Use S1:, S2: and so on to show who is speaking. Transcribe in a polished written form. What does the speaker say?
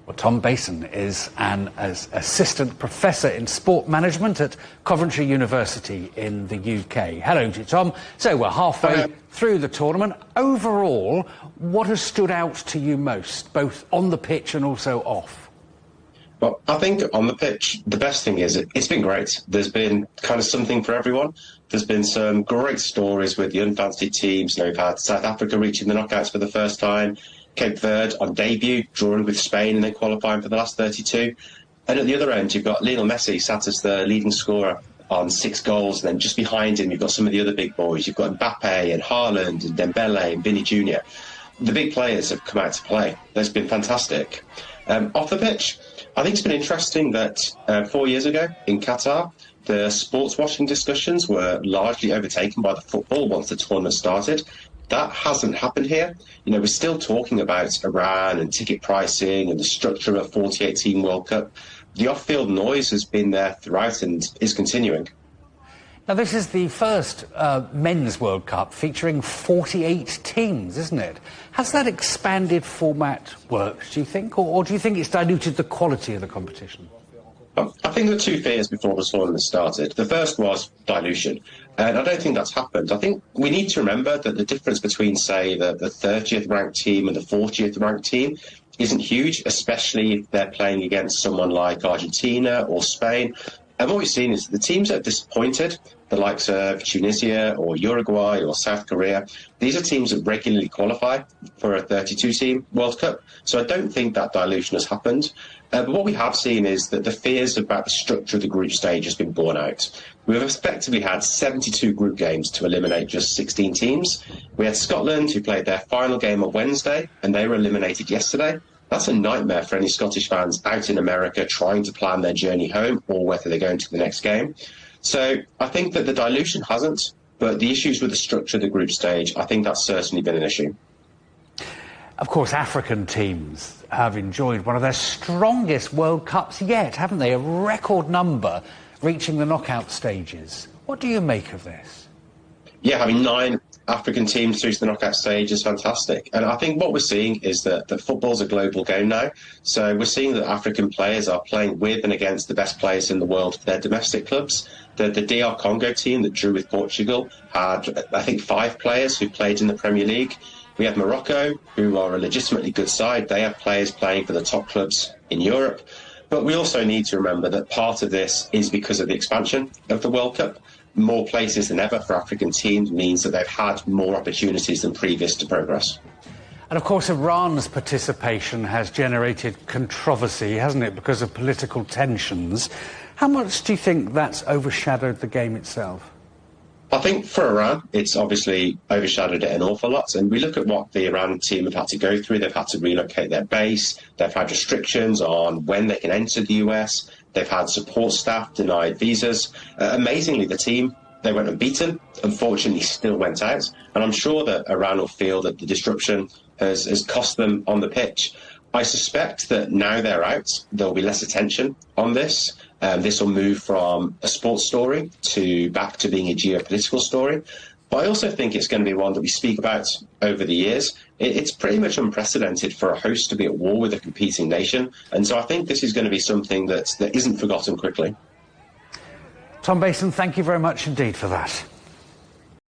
S1: Well, Tom Bason is an assistant professor in sport management at Coventry University in the UK. Hello to you, Tom. So we're halfway through the tournament. Overall, what has stood out to you most, both on the pitch and also off?
S2: Well, I think on the pitch, the best thing is it's been great. There's been kind of something for everyone. There's been some great stories with the unfancied teams. You know, we've had South Africa reaching the knockouts for the first time, Cape Verde on debut, drawing with Spain and then qualifying for the last 32. And at the other end, you've got Lionel Messi sat as the leading scorer on 6 goals. And then just behind him, you've got some of the other big boys. You've got Mbappe and Haaland and Dembele and Vinny Jr. The big players have come out to play. That's been fantastic. Off the pitch, I think it's been interesting that 4 years ago in Qatar, the sports washing discussions were largely overtaken by the football once the tournament started. That hasn't happened here. You know, we're still talking about Iran and ticket pricing and the structure of a 48-team World Cup. The off-field noise has been there throughout and is continuing.
S1: Now, this is the first Men's World Cup featuring 48 teams, isn't it? Has that expanded format worked, do you think? Or do you think it's diluted the quality of the competition?
S2: I think there were 2 fears before the tournament started. The first was dilution, and I don't think that's happened. I think we need to remember that the difference between, say, the 30th ranked team and the 40th ranked team isn't huge, especially if they're playing against someone like Argentina or Spain. And what we've seen is the teams that have disappointed, the likes of Tunisia or Uruguay or South Korea, these are teams that regularly qualify for a 32-team World Cup. So I don't think that dilution has happened. But what we have seen is that the fears about the structure of the group stage has been borne out. We've effectively had 72 group games to eliminate just 16 teams. We had Scotland, who played their final game on Wednesday, and they were eliminated yesterday. That's a nightmare for any Scottish fans out in America trying to plan their journey home or whether they're going to the next game. So I think that the dilution hasn't, but the issues with the structure of the group stage, I think that's certainly been an issue.
S1: Of course, African teams have enjoyed one of their strongest World Cups yet, haven't they? A record number reaching the knockout stages. What do you make of this?
S2: Yeah, having 9 African teams through to the knockout stage is fantastic. And I think what we're seeing is that football's a global game now. So we're seeing that African players are playing with and against the best players in the world for their domestic clubs. The DR Congo team that drew with Portugal had, I think, 5 players who played in the Premier League. We have Morocco, who are a legitimately good side. They have players playing for the top clubs in Europe. But we also need to remember that part of this is because of the expansion of the World Cup. More places than ever for African teams means that they've had more opportunities than previous to progress.
S1: And of course, Iran's participation has generated controversy, hasn't it, because of political tensions. How much do you think that's overshadowed the game itself?
S2: I think for Iran, it's obviously overshadowed it an awful lot. And we look at what the Iran team have had to go through. They've had to relocate their base. They've had restrictions on when they can enter the US. They've had support staff denied visas. Amazingly, the team, they went unbeaten, unfortunately still went out. And I'm sure that Iran will feel that the disruption has cost them on the pitch. I suspect that now they're out, there'll be less attention on this. This will move from a sports story back to being a geopolitical story. But I also think it's going to be one that we speak about over the years. It's pretty much unprecedented for a host to be at war with a competing nation. And so I think this is going to be something that isn't forgotten quickly.
S1: Tom Bason, thank you very much indeed for that.